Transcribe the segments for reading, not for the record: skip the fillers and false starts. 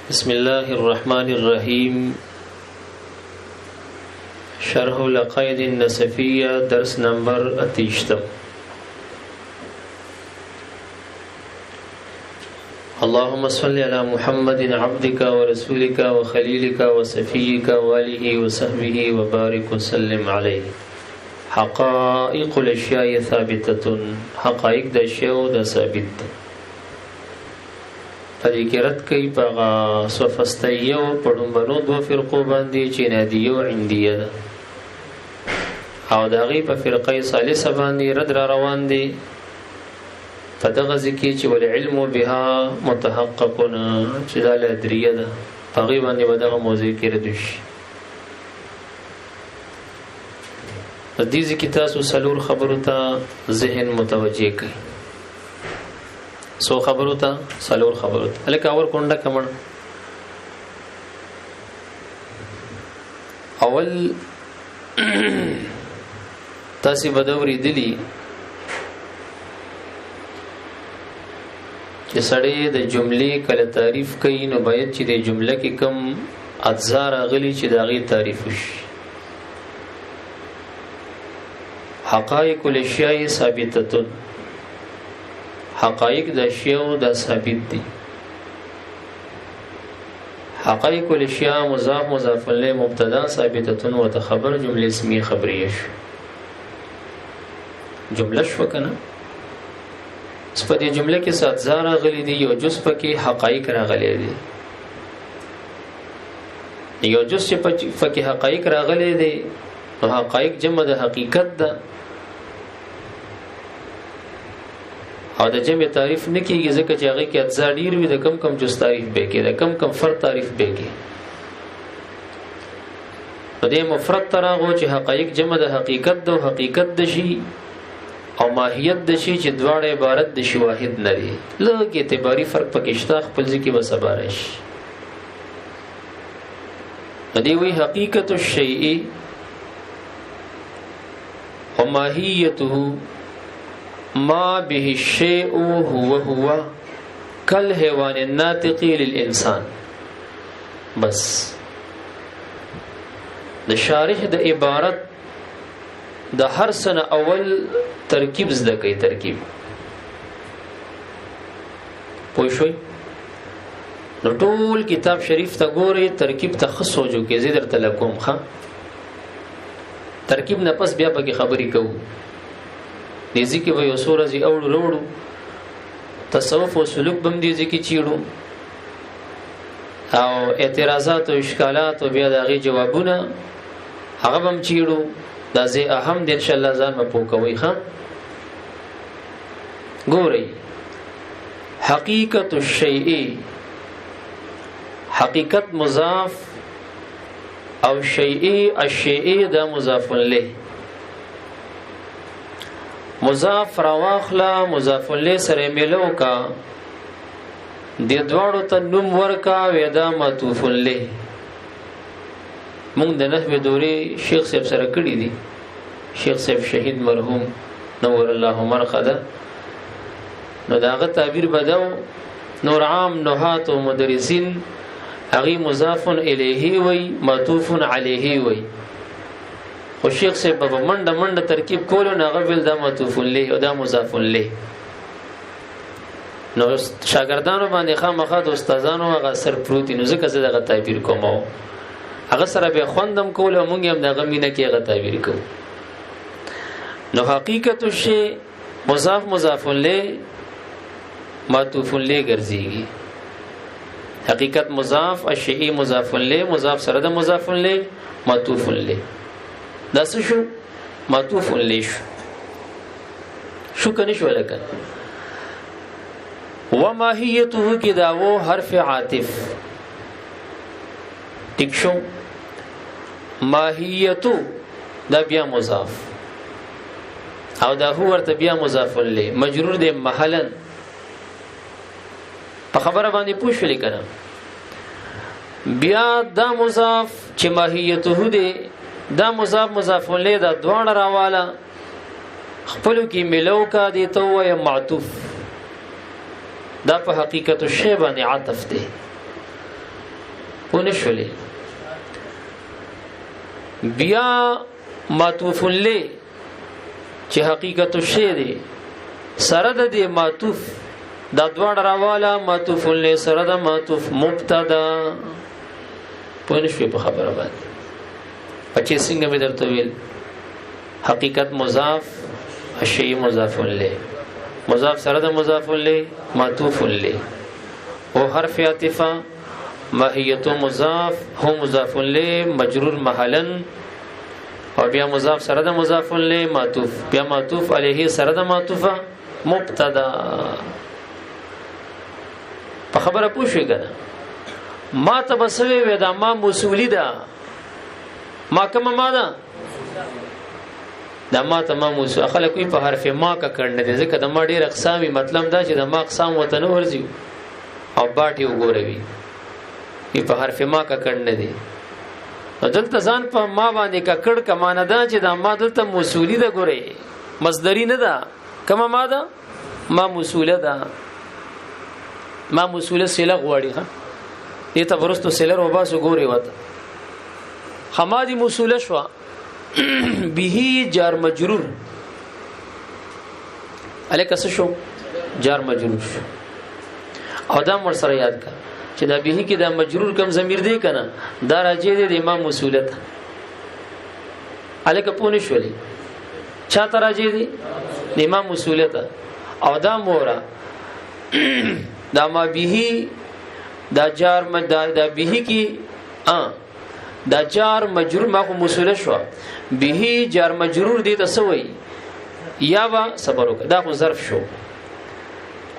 بسم الله الرحمن الرحيم. شرح العقائد النسفية درس نمبر 28. اللهم صل على محمد عبدك ورسولك وخليلك وصفيك وآله وصحبه وبارك وسلم عليه. حقائق الاشياء ثابتة، حقائق د اشیاء د ثابت فذکرت کوي په صفستیو پړمبنو دو فرقو باندې چې نادیو عندیه ده او د هغې په فرقه ثالثه باندې رد را روان دي په دغه ځکه چې والعلم بها متحققون چې دا لدریه ده په هغې باندې به دغه موضوع کې رد شي. په دې ځکه تاسو څلور خبرو ته ذهن متوجه کړئ. سو خبرو ته څلور خبرو ته لکه اور کونډه کمړ اول تاسو بدوري دلی چې سړی د جملې کله تعریف کوي نو باید چې د جمله کې کم اجزا راغلي چې داغي تعریف وشي. حقائق الاشیاء ثابتة، حقائق د اشیاء د ثابت دي. حقائق الاشیاء مضاف مضاف الیه مبتدا ثابتة و خبر جمله اسمیه خبریه شو. جمله شو کنه په دې جمله کې سات زار راغلي دي یو جز پکې حقائق راغلي دي یو جز پکې حقائق راغلي دي نو حقائق جمع د حقیقت ده او د جمع تعریف نکېږي ځکه چې هغه کې اجزا ډیر وي د کم کم جز تعریف به کې د کم کم فرد تعریف به کې نو د مفرد تراغو چې حقایق جمع د حقیقت د حقیقت د شي او ماهیت د شي چې دواړه عبارت د شی واحد نه دي لږ اعتباري فرق پکې شته خپل ځکه به سبارش د دې وی حقیقت الشیء وماهیته ما به الشيء هو كالحيوان الناطق للإنسان. بس د شارح د عبارت د هر سنه اول ترکیب زده کوي. ترکیب پوه شئ نو ټول کتاب شریف ته ګوري ترکیب ته خصوجو کې زیدر تلکوم ښه ترکیب نه پس بیا پکې خبرې کوو دیزی کې به یو څو ورځې اوړو وروړو تصوف او سلوک بم دیزی کې چیړو او اعتراضات او اشکالات او بیا د هغې جوابونه هغه بم چیړو دا زه اهم دی انشاءالله ځان به پوه کوئ ښه ګورئ حقیقت الشیء حقیقت مضاف او شیء الشیء دا مضاف الیه مضاف راواخلا مضاف الیه سره ملو کا د دواړو ته نوم ورکا ودا معطوف الیه مونږ د نحوی دوري شیخ صاحب سره کړی دي شیخ صاحب شهید مرحوم نور الله مرقده نو داغه تعبیر بدو نور عام نحات او مدرسین اغي مضاف الیه وی معطوف علیه وی خو شیخ صاحب په منډه ترکیب کولو نه غوښل دا معطوف الیه او دا مضاف الیه نو شاګردانو باندې خامخا د استادانو هغه اثر پروت نو ځکه زه دغه تعبیر کوم هغه سره به خوندم کول او مونږ هم دغه مینه کې هغه تعبیر کوو نو حقیقت الشی مضاف الیه معطوف الیه ګرځيږي حقیقت مضاف الشی مضاف الیه مضاف سره د مضاف الیه معطوف الیه دا څه شو معطوف الیه شو کنه شو لکه وماهیته کی دا و حرف عاطف ټیک شو ماهیته دا بیا مضاف او دا هو ورته بیا مضاف الیه مجرور دی محلا په خبره باندې پوښښ لیکنه بیا دا مضاف چې ماهیته دی دا مضاف الیه دا دوه راواله خپل کې ملو کا دی ته وای معطوف دا په حقیقت الشی باندې عطف دی پونه شولې. بیا معطوف له چې حقیقت الشی دی سره د دې معطوف دا دواړه راواله معطوف له سره د معطوف مبتدا. پونه شوي په خبره باندې پچې څنګه مې درته ویل حقیقت مضاف الشی مضاف له مضاف سره د مضاف له معطوف له او حرف عطفه ماهیت مضاف هو مضاف له مجرور محلا او بیا مضاف سره د مضاف له معطوف بیا معطوف علیه سره د معطوفه مبتدا. په خبره پوښی کنه ما ته بسوي وې دا ما موصولی ده ما کوم ما ده دا ما ته ما موصول خلک کوئی په حرف ما کا کړنه دي ځکه د ما ډیر اقسامي مطلب دا چې د ما اقسام وته نه ورځي او باټي وګوروي په حرف ما کا کړنه دي. دلته ځان په ما باندې کا کړ کمانه ده چې دا ما دلته موصولی ده ګوري مصدری نه ده کما ما ده ما موصوله ده ما موصوله سله غواړي ها دې ته ورستو سله رو باسو ګوري وته حمادي موصوله شو به جار مجرور الک څه شو جار مجرور شو او دا مر سره یاد کا چې دا به کې دا مجرور کم ضمیر دی کنه دا راځي د امام موصولت الک پونه شولې چاته راځي دی د امام موصولت او دا مورا دا ما به دا جار دا به کې دا جار مجرور ما خو موصوله شو به جار مجرور دی تسوي یا وا صبر وکړه دا خو ظرف شو.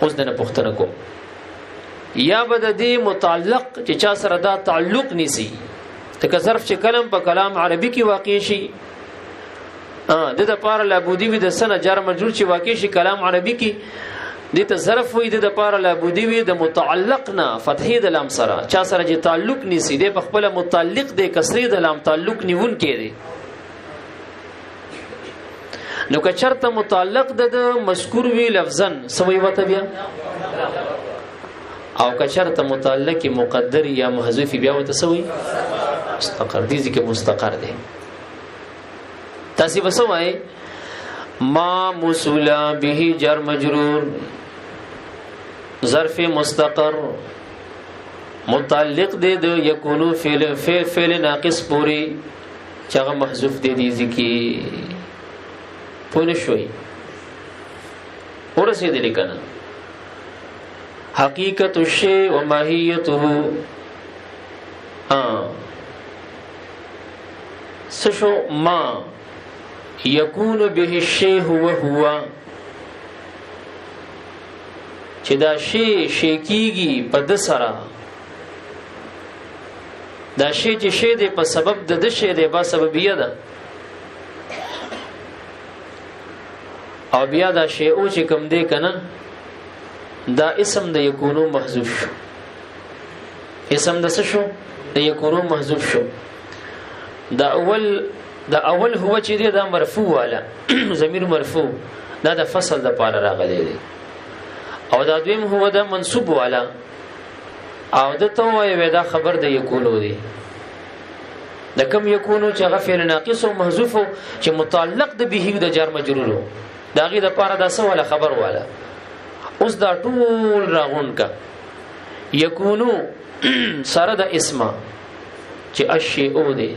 اوس دنه پوښتنه کوم یا بد دې متعلق چې چا سره دا تعلق نيسي ته ظرف چې کلم په کلام عربي کې واقع شي د پاره لابودی وي د سنه جار مجرور چې واقع شي کلام عربي کې دې ته ظرف وي د پاره لابودی وي د متعلق نه فتحې د لام سره چا سره چې تعلق نيسي د په خپل متعلق د کسرې د لام تعلق نیون کړي. نو که چرته متعلق د مذکور وی لفظن سوي وته بیا او که چرته متعلق مقدر یا محذوف بیا وته سوي مستقر دي ځکه مستقر دي. تاسو وسوي ما موصولا به جر مجرور ظرف مستقر متعلق دے دو یکونو فعل ناقص پوری چاگه محذوف دے دیزی کی پونه شوی ورسی دلی کنا حقیقت الشی و ماهیته سشو ما یکون به الشی هو چې دا شی کیږي په د سره دا شی چې شی دی په سبب د شی دی با سببیه ده او بیا دا شی او چې کوم دی کنه دا اسم د یکونو محذوف شو اسم د څه شو د یکونو محذوف شو دا اول هو چې دی دا مرفوع والا ضمیر مرفوع دا د فصل د پاره راغلی دی او دا دویم هو دا منصوب والا او د تو وی دا خبر د یکونو دی د کم یکونو چې غفل ناقص او محذوف چې متعلق د به د جار مجرور دا غي د پاره دا سواله خبر والا اوس دا ټول راغون کا یکونو سره د اسما چې اشیء دی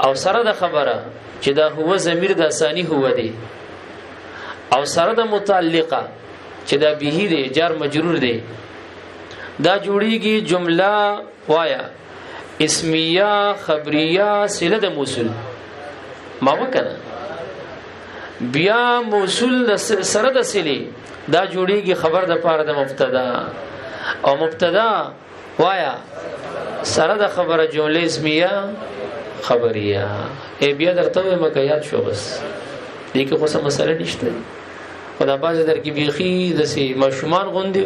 او سره د خبره چې دا هو ضمیر د ثانی هو دی او سره د متعلقه چې دا به دی جار مجرور دی دا جوړیږي جمله وایا اسمیه خبریه صله د موصول ما وکنه بیا موصول سره د صله دا جوړیږي خبر د پاره د مبتدا او مبتدا وایا سره د خبره جمله اسمیه خبریه ای بیا درته مکه یاد شو بس دې کې خو څه مسله نشته خدا باز در کې بيخي د سي ماشومان غوندي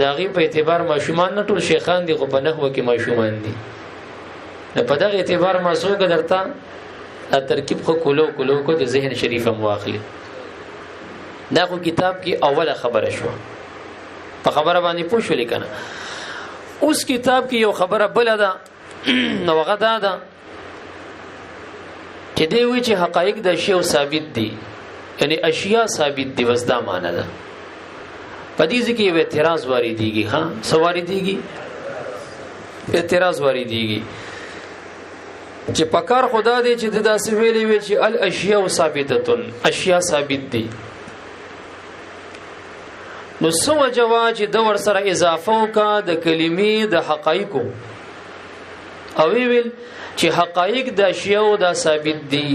دا غي په اعتبار ماشومان نه ټول شیخان دي خو په نحوه کې ماشومان دي نه په دغه اعتبار مسوګه درته ترکیب خو کولو کو د ذهن شریفه مواخلي دا خو کتاب کې اوله خبره شو په خبره باندې پوښول کنه اوس کتاب کې یو خبره بل ده نو هغه دا ده چې دی وی چې حقایق د شی ثابت دي یعنی اشیاء ثابت دي بس دا معنی ده پدې ځکه یو اعتراض واردېږي ها سواری دیږي اعتراض واردېږي چې پکار خدا دې چې دا څه ویلې وي چې الاشیاء ثابتتون اشیاء ثابت دي نو سو جواز چې د ور سره اضافه وکا د کلمې د حقایقو او ویل چې حقایق د اشیاء د ثابت دي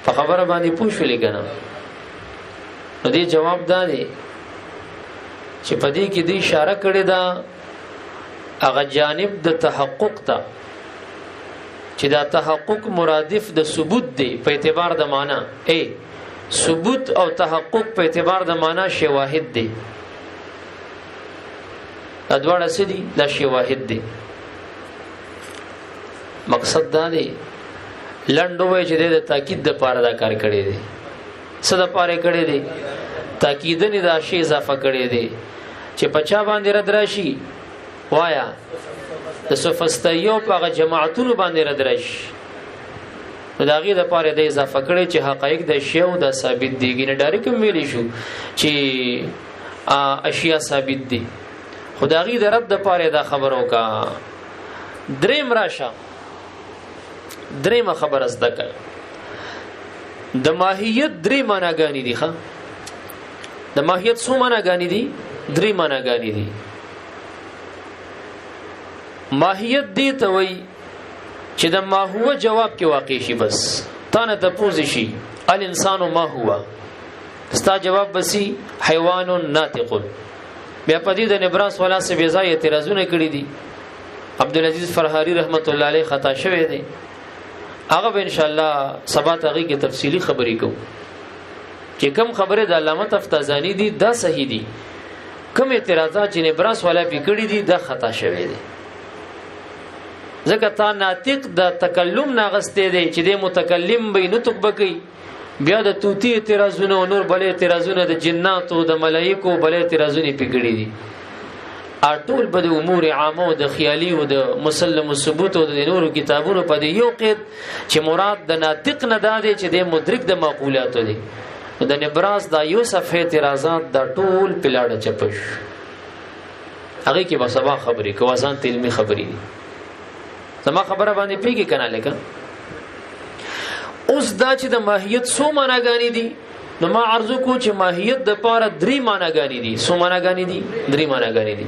په خبره باندې پوښښلې کنه نو دې جواب دی چې پدې کې دې اشاره کړې ده هغه جانب د تحقق ته چې دا تحقق مرادف د ثبوت دی په اعتبار د معنا ثبوت او تحقق په اعتبار د معنا شواهد دی ادوړه سدي دا شواهد دی مقصد دا دی لنډو وای چې د تاکید د پاره دا کار کړی دی څه د پاره کړی دی تاکید نه دا شی اضافه کړی دی چې پچا باندې رد راشي وایا د سفستایو په جماعتونو باندې رد راشي نو دا غي د پاره د اضافه کړي چې حقایق د شیو د ثابت دي نه ډایرکټ ویلی شو چې اشیاء ثابت دي خدایي د رد د پاره دا خبرو کا دریم راشه دریم خبر از دک د ماهیت درې معناګانی دي ښا د ماهیت څو معناګانی دي درې معناګانی دي ماهیت دی ته وای چې د ما هو جواب کې واقع شي بس تا نه ته پوښتنه شي الانسان ما هو ستا جواب بسی حیوان ناطق بیا پدې د نبراس والا سے بے ځای اعتراضونه کړی دي عبدالعزیز فرحاری رحمت الله علیه خطا شوی دی هغه به ان شاء الله سبا ته کې تفصیلی خبرې کوم چې کوم خبره د علامه تفتازانی دي دا صحیح دي کوم اعتراضات چې نبراس والا پکړی دي دا خطا شوی دی ځکه تا ناطق د تکلم ناغسته دی چې د متکلم به نطق بکی بیا د توتی اعتراضونه او نور بل اعتراضونه د جناتو د ملائکو بل اعتراضونه پکړي دي اټول بده امور عامه د خیالي او د مسلم ثبوت او د نورو کتابونو په دی یو قید چې مراد د ناطق نه دادې چې د مدرک د معقولات دي د نبراس د یوسف اعتراضات د ټول پلاړه چپش هغه کې به سبا خبرې کوازان علمي خبرې دي زما خبره باندې پیږي کنه لکه اوس دا چې د ماهیت سو معناګانی دي نو ما عرضو کو چې ماهیت د پاره درې معناګانی دي سو معناګانی دي درې معناګانی دي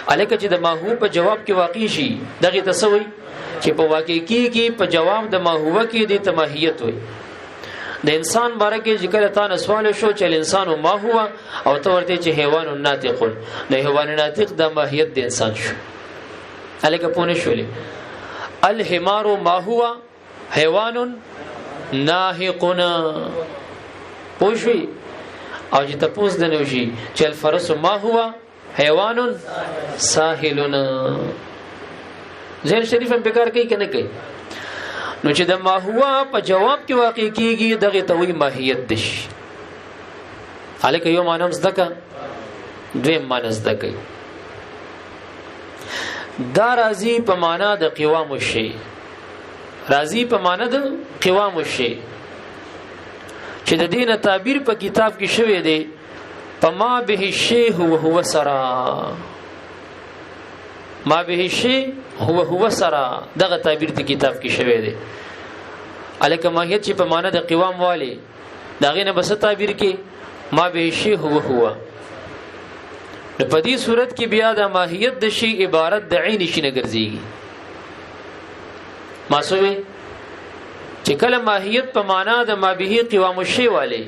الکه چې د ماهو په جواب کې واقع شي دغه تسوي چې په واقع کې په جواب د ماهو کې د تماهیت وي د انسان باره کې ذکر تا نه سوال شو چې الانسان ما هو او ته ورته چې حیوان ناطق نه حیوان ناطق د ماهیت د انسان شو الکه پونه شولې الحمار ما هو حیوان ناهقنا پوښوي او چې تاسو د نوشي چې الفرس ما هو حیوان ساحلون زين شریف هم بکار کوي کنه کوي نو چې د ما هو په جواب کې واقع کیږي دغه توي ماهیت دش الکه یو مانم زدکا دویم مانم زدکای دا راضی په معنا د قوام الشی راضی په معنا د قوام الشی چې د دینه تعبیر په کتاب کې شوی دی په ما به الشی هو سرا ما به الشی هو سرا دغه تعبیر په کتاب کې شوی دی الکه ماهیت چې په معنا د قوام والی داغه نه بس تعبیر کې ما به الشی هو په دې صورت کې بیا د ماهیت د شی عبارت د عین شي نه ګرځيږي ماسوي چې کله ماهیت په معنا د ما به قوام الشی والے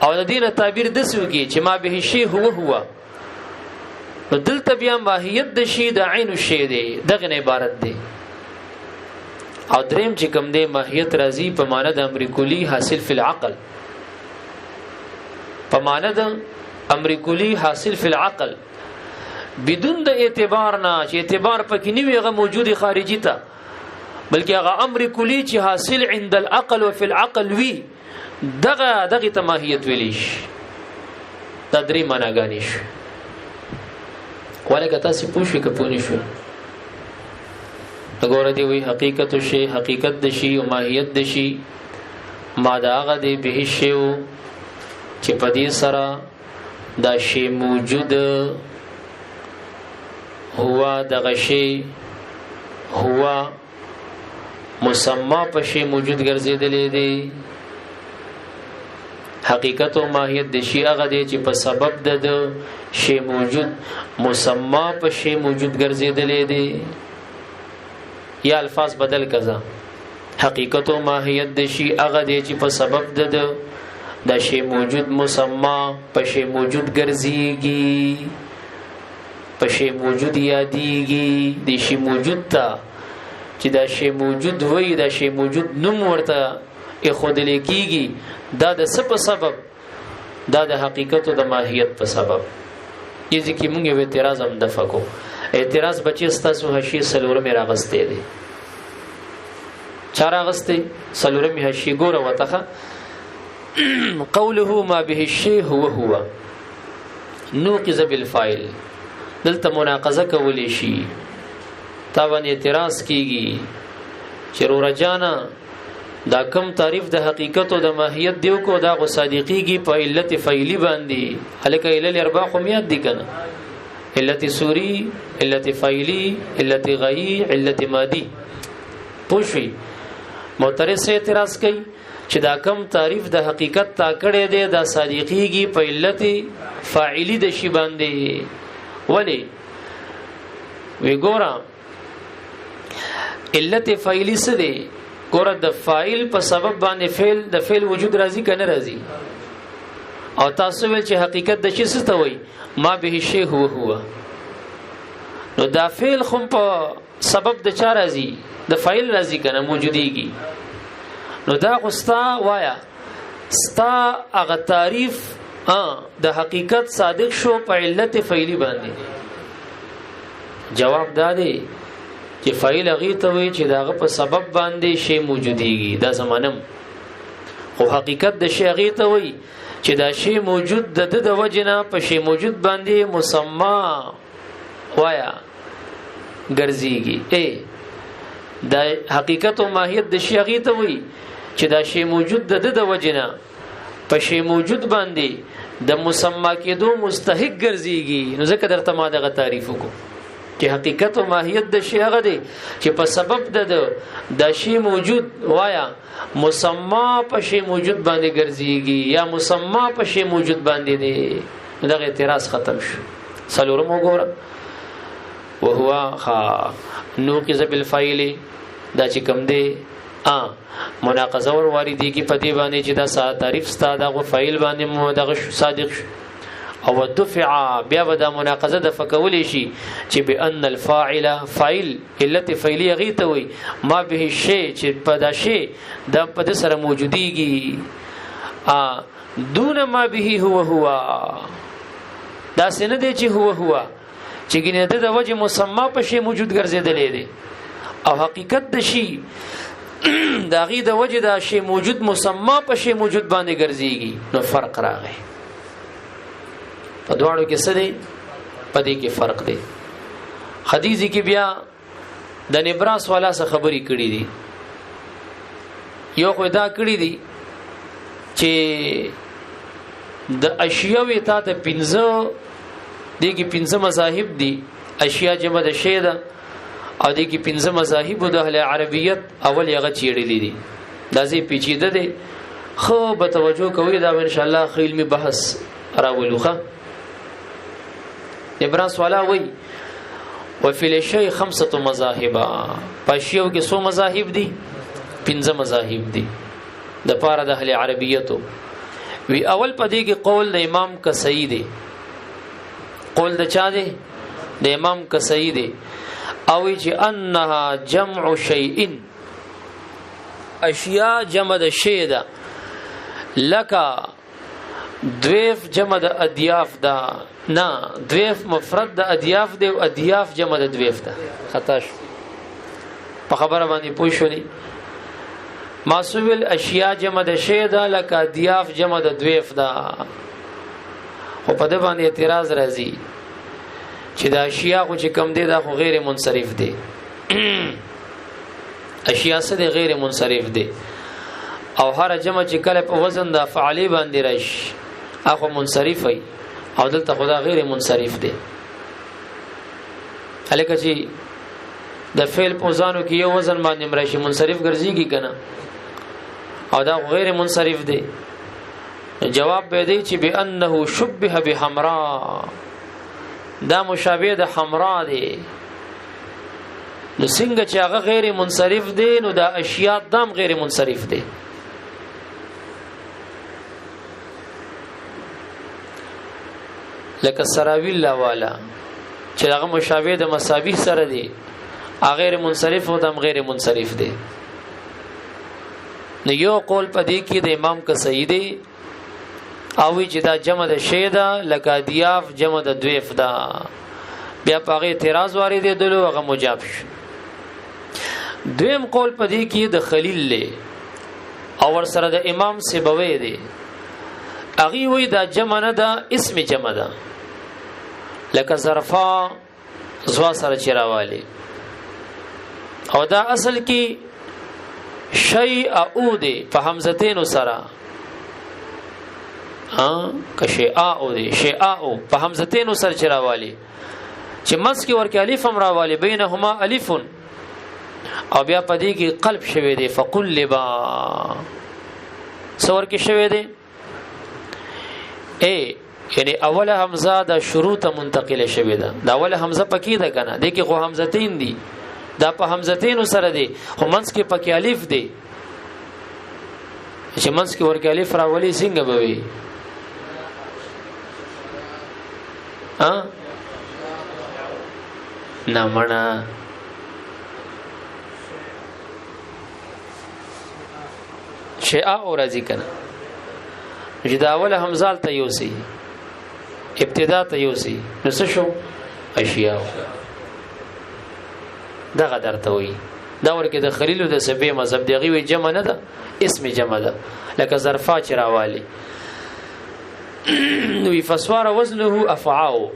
او د دینه تعبیر د سوږي چې ما به شی هو دلته بیا ماهیت د شی د عین الشی دی دغه عبارت دی او دریم چې کوم دی ماهیت راځي په معنا د امر کلی حاصل فی العقل په معنا د امر کلی حاصل فی العقل بدون د اعتبار نه چې اعتبار پکې نه وي هغه موجودی خارجي ته بلکې هغه امر کلی چې حاصل عند العقل وفي العقل وی دغه ته ماهیت ویلیش دا درې معناګانې شو ولکه تاسو پوښی کپونی شو وګوره دی وی حقیقت شی حقیقت د شی او ماهیت د شی ما دا هغه دی به شی چې پدې سره دا شی موجود هوا دغه شی هوا مسما په شی موجود ګرځیدلې دی حقیقت او ماهیت د شی هغه دی چې په سبب د شی موجود مسما په شی موجود ګرځیدلې دی یا الفاظ بدل کزا حقیقت او ماهیت د شی هغه دی چې په سبب د شی موجود مسما په شی موجود ګرځيږي په شی موجود یادېږي د شی موجود ته چې دا شی موجود وای دا شی موجود نوم ورته اخود لیکيږي دا د څه په سبب دا د حقیقت او د ماهیت په سبب یی ځکه موږ یو اعتراض هم دفقو اعتراض بچی ستاسو هشي سلورم راغسته دي چار راغسته سلورم هشي ګوره وتخه قوله ما به الشيء هو نوقظ بالفاعل دلته مناقضه کولی شي تاونه اعتراض کیږي چرور جانا دا کم تعریف د حقیقت او د ماهیت دیو کو دا غو صادقیږي په علت فعلی باندې هلکه علل اربع قومیت دي کنه علت سوری علت فعلی علت غی علت مادی پوښي معترض سے اعتراض کوي چې دا کم تعریف د حقیقت تا کړه دی دا صادقیږي په علت فاعلی د شی باندې ولی وی ګورا علت فعلی څه دی ګوره د فاعل په سبب باندې فعل د فعل وجود راځي کنه راځي او تاسو ول چې حقیقت د شی څه ته وای ما به شی هو نو دا فعل خو په سبب د چا راځي د فاعل راځي کنه موجوديږي نو دا غستا وایا ستا هغه تعریف د حقیقت صادق شو په علت فعلی باندې جواب دادی چې فاعل هغه ته وي چې داغه په سبب باندې شی موجوديږي دا زمانم خو حقیقت د شی هغه ته وي چې دا شی موجود د وجنه په شی موجود باندې مسما وایا ګرځيږي دا حقیقت او ماهیت د شی هغه ته وي چې دا شی موجود د وجنه په شی موجود باندې د مسما کېدو مستحق ګرځيږي نو ځکه درته ما دغه تعریف وکړو چې حقیقت او ماهیت د شی هغه دی چې په سبب د شی موجود وایا مسما په شی موجود باندې ګرځيږي یا مسما په شی موجود باندې دی دغه اعتراض ختم شو سلورم وګوره وهو نوقظ بالفعل دا چې کوم دی مناقضه ور واردی کی پدی باندې چې دا تعریف ستاد غو فعل باندې مدغه صادق شو او دفع بیا ودا مناقضه د فکول شي چې بان الفاعل فاعل علت فعلی غیتوي ما به شی چې پدا شی د پد سره موجودیږي دون ما به هو دا سینه دی چې هو چې ګینه د وجه مسما په شی موجود ګرځیدلې دی او حقیقت د شی دا غي د وجه دا شی موجود مسما په شی موجود باندې ګرځيږي نو فرق راغی په دواړو کې څه دی پدې کې فرق دی حدیث کې بیا د نبراس والا څخه خبرې کړې دي یو خو دا کړې دي چې د اشیاء ته د 15 دغه 15 مذاهب دي اشیاء جمع د شی ده او دغه 15 مذاهب د اهل عربیت اول یغه چیړلې دي دا زی پیچیده دي خو به توجه کوئ دا ان شاء الله علمي بحث راولوخه ابراس والا وی وفي الشيء 5 مذاهب پښیو کې 100 مذاهب دي 15 مذاهب دي د پاره د اهل عربیتو وی اول پدې کې قول د امام کسئی دی قول د چا دی د امام کسئی دی او چې انها جمع شیء اشیاء جمع د شی ده لکه دویف جمع د اضیاف ده نه دویف مفرد د اضیاف دی او اضیاف جمع د دویف ده خطا شو په خبره باندې پوه شولې ماسویل اشیاء جمع د شی ده لکه اضیاف جمع د دویف ده خو په دې باندې اعتراض راځي چې دا اشیاء خو چې کم دي دا خو غیر منصرف دي اشیاء څه دي غیر منصرف دي او هر جمع چې کله په وزن د فعلی باندې راشي هغه منصرف وي او دلته خدا غیر منصرف دي الکه چې د فعل په ځانو کې یو وزن باندې راشي منصرف ګرځيږي کنه او دا غیر منصرف دي جواب به دی چې بانه شبه بحمراء دا مشابه د حمراء دی نو څنګه چې هغه غیر منصرف دی نو دا اشیاء دام غیر منصرف دی لکه سراویل والا چې هغه مشابه د مصابیح سره دی غیر منصرف او دم غیر منصرف دی نو یو قول پدې کې د امام کسیدی او چې دا جمع د شیدا لکه دیاف جمع د دویف دا بیا پاغه اعتراض وارد دلو هغه مجاب شو دویم قول پدې کې د خلیل له او ور سره د امام سیبوی دی اغي وې دا جمع نه دا اسم جمع ده لکه ظرفا زوا سره چروالی او دا اصل کې شیء او دی په حمزتین سره کشیعاء دی شیعاء په حمزتین سره چروالی چې مس کې ورکه الف هم راوالی بینهما الف او بیا پدې کې قلب شوی دی فقلبا څور کې شوی دی یعنی اوله حمزه د شروط منتقله شوی ده دا اوله حمزه پکې ده کنه د کې خو حمزتین دي دا په حمزتین سره دی خو منس کې پکې الف دی چې منس کې ورکه الف راولي څنګه به وي نه مړه شیعه او راځي کنه چې دا اوله حمزه ته یوسي ابتدا ته یوسي نو څه شو اشیاء دغه درته وي دا ورکه د خلیل د سبې مذهب دیغي وي جمع نه ده اسم جمع ده لکه ظرفا چراوالی نو فسوار وزنه افعاو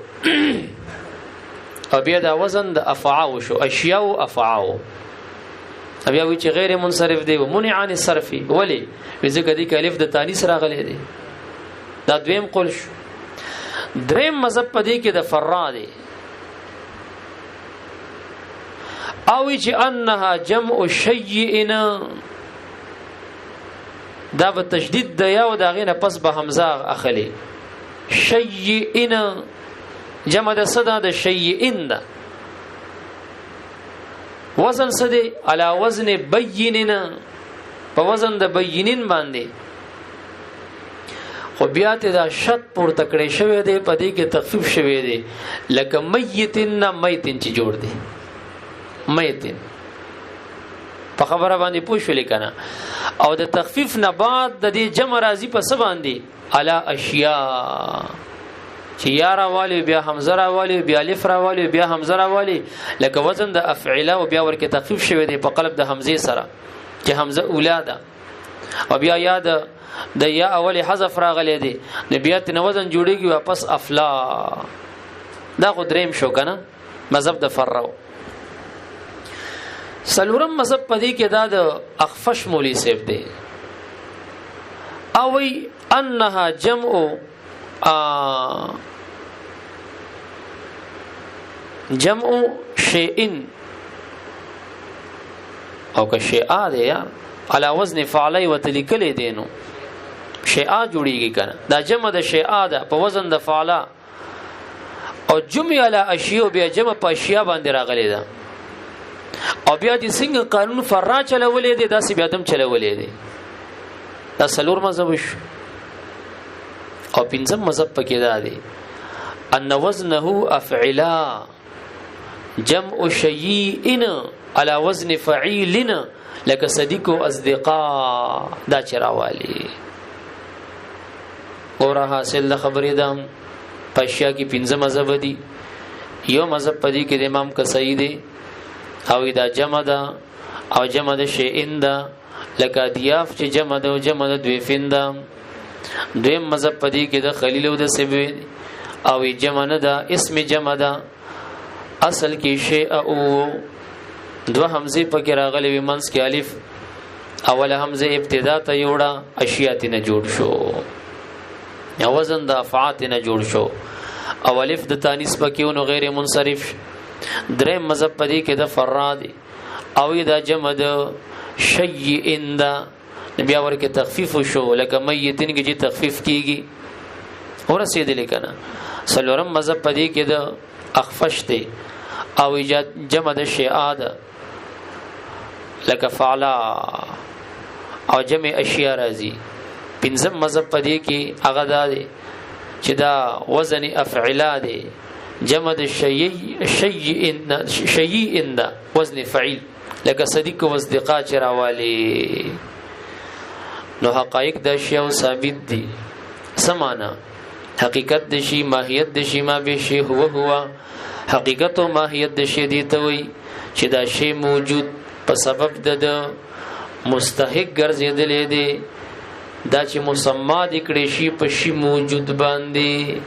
او بیا دا وزن د افعاو شو اشیاء افعاو بیا وی چې غیر منصرف دی و منع عن الصرف ولی ځکه دی الف د تانیث راغلی دی دا دویم قول شو دریم مذهب پدې کې د فرا دی او چې انها جمع شیء دا به تشدید د یاو دا غینه پس به حمزه اخلي شیء جمع د صدا د شیء ده وزن صدی علا وزن بیننا په وزن د بینین باندې خو بیا ته دا شت پور تکړه شوی دی په دې کې تخفیف شوی دی لکه میتن میتن چې جوړ دی میتن په خبره باندې پوښولې کنه او د تخفیف نه بعد د دې جمع راځي په څه باندې علا اشیاء چې یارا والی بیا حمزه را والی بیا الف را والی بیا حمزه را والی لکه وزن د افعله او بیا ورکه تخفیف شوی دی په قلب د حمزه سره چې حمزه اولاده او بیا یاد د یا اولی حذف راغلی دی نو بیا تن وزن جوړیږي واپس افلا دا خو دریم شو کنه مذهب د فرو سلورم مذهب پدې کې دا د اخفش مولی سیف دی او وی انها جمع جمع شیء او که شیء دی یا علا وزن فعلی وتلیکل دینو شیء جوړیږي کنه دا جمع د شیء ده په وزن د فعلا او جمع علی اشیاء بیا جمع په اشیاء باندې راغلی ده او بیا د څنګه قانون فرا چلولې دي داسې بیا دم چلولې دي دا سلور مذهب شو او پنځم مذهب پکې دا دی ان وزنه افعلا جمع شیء على وزن فعيل لك صديق اصدقاء دا چروالی اورا حاصل خبرې ده پښیا کې پنځه مذهب دي یو مذهب پدې کې د امام کسائی دی او دا جمع ده او جمع د شیئن ده لکه دیاف چې جمع ده او جمع د دویفین ده دویم مذهب پدې کې د خلیل او د سیبوی او جمع نه ده، اسم جمع ده. اصل کې شیء او دو حمزه پکې راغلي وي، منځ کې الف، اوله حمزه ابتدا ته یوړه، اشیات نه جوړ شو، یا وزن د افعات نه جوړ شو، او الف د تانیث پکې ونو غیر منصرف. درې مذهب پدې کې د فراد او دا جمع د شیئن دا بیا ورکه تخفیف شو، لکه میتین کې چې تخفیف کیږي ورسېدل کنه. سلورم مذهب پدې کې د اخفش دی او ایجاد جمع د شیعه ده، لکه فعلا او جمع اشیاء راځي. پنځم مذهب پدې کې هغه دی چې دا وزن افعلا دی، جمع د شیئن دا وزن فعیل، لکه صدیق و اصدقاء چراوالی. نو حقائق د اشیاء ثابت دي، سمانا حقیقت د شی، ماهیت د شی، ما به شی هو حقیقت او ماهیت د شی دی ته وي چې دا شی موجود په سبب د مستحق ګرځیدلې دی، دا چې مسما د کړي شی په شی موجود باندې،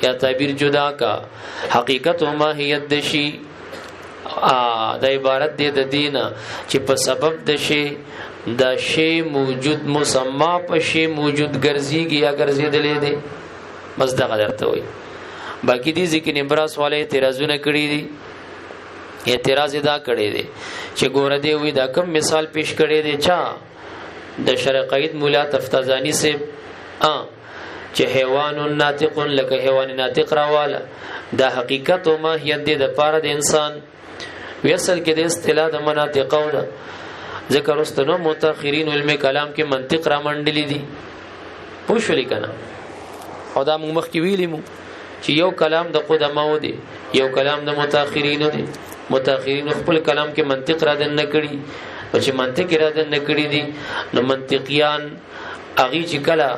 یا تعبیر جدا کا حقیقت او ماهیت د شی دا عبارت دی د دینه چې په سبب د شی دا شی موجود مسما په شی موجود ګرځيږي یا ګرځیدلې دی، بس دا درته وي. باقی دي ځکه نبراس والے اعتراضونه کړی دي، اعتراض دا کړی دی چې ګوره دی وی دا کم مثال پیش کړی دی چا د شرقید مولا تفتازانی سے چې حیوان ناطق لکه حیوان ناطق راواله، دا حقیقت او ماهیت دی د پاره د انسان وی. اصل کې د اصطلاح د مناطق او دا ذکر واستنو متأخرین علم کلام کې منطق را منډلی دي، پوښولې کنه. او دا موږ مخکې ویلې مو چې یو کلام د قدماو دی، یو کلام د متأخرین دی. متأخرین خپل کلام کې منطق را دن نه کړي، او چې منطق را دن نه کړي دي نو منطقيان اغي چې کله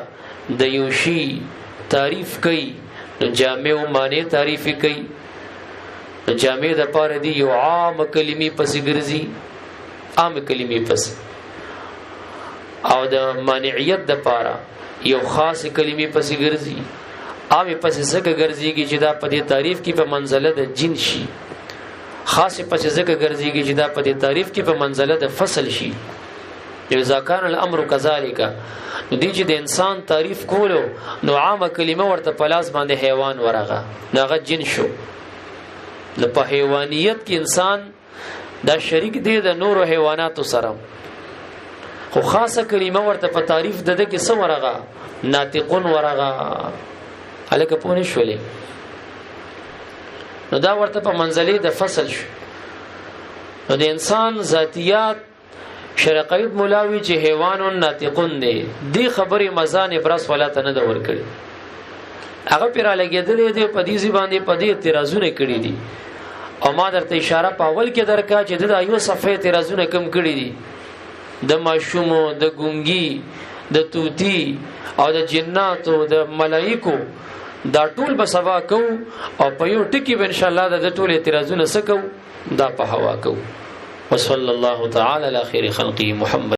د یو شی تعریف کوي نو جامع او معنی تعریف کوي. نو جامع د پاره دی یو عام کلمې پس ګرځي، عام کلمې پس، او د مانعیت د پاره یو خاص کلمې پس ګرځي. عام پس زکه ګرځيږي چې دا په دې تعریف کې په منزله د جن شي، خاص پس زکه ګرځيږي چې دا په دې تعریف کې په منزله د فصل شي. اذا كان الامر كذلك، نو دې چې د انسان تعریف کولو نو عامه کلمه ورته پلاس باندې حیوان ورغه، ناغه جن شو. نو په حیوانیت کې انسان دا شریک دی د نور حیواناتو سره، خو خاصه کلمه ورته په تعریف دده کې څه ورغه، ناطقون ورغه. الکه پونه شولې نو دا ورته په منزله د فصل شو. نو د انسان ذاتیات شرقید مولاوی چې حیوان ناطقون دی، دی خبره مزان ابراس ولا ته نه دور کړي، هغه پیرا لګیدلې دی په دې باندې په دې اعتراضونه کړي دي. او ما درته اشاره په اول کې درکا چې د ایو صفه اعتراضونه کم کړي دي، د ماشومو، د ګونګي، د توتی او د جناتو، د ملائکو، دا ټول به سوا کو او په یو ټکی به ان شاء الله د ټول اعتراضونه سکو دا په هوا کو. وصلی الله تعالی علی خیر خلقه محمد.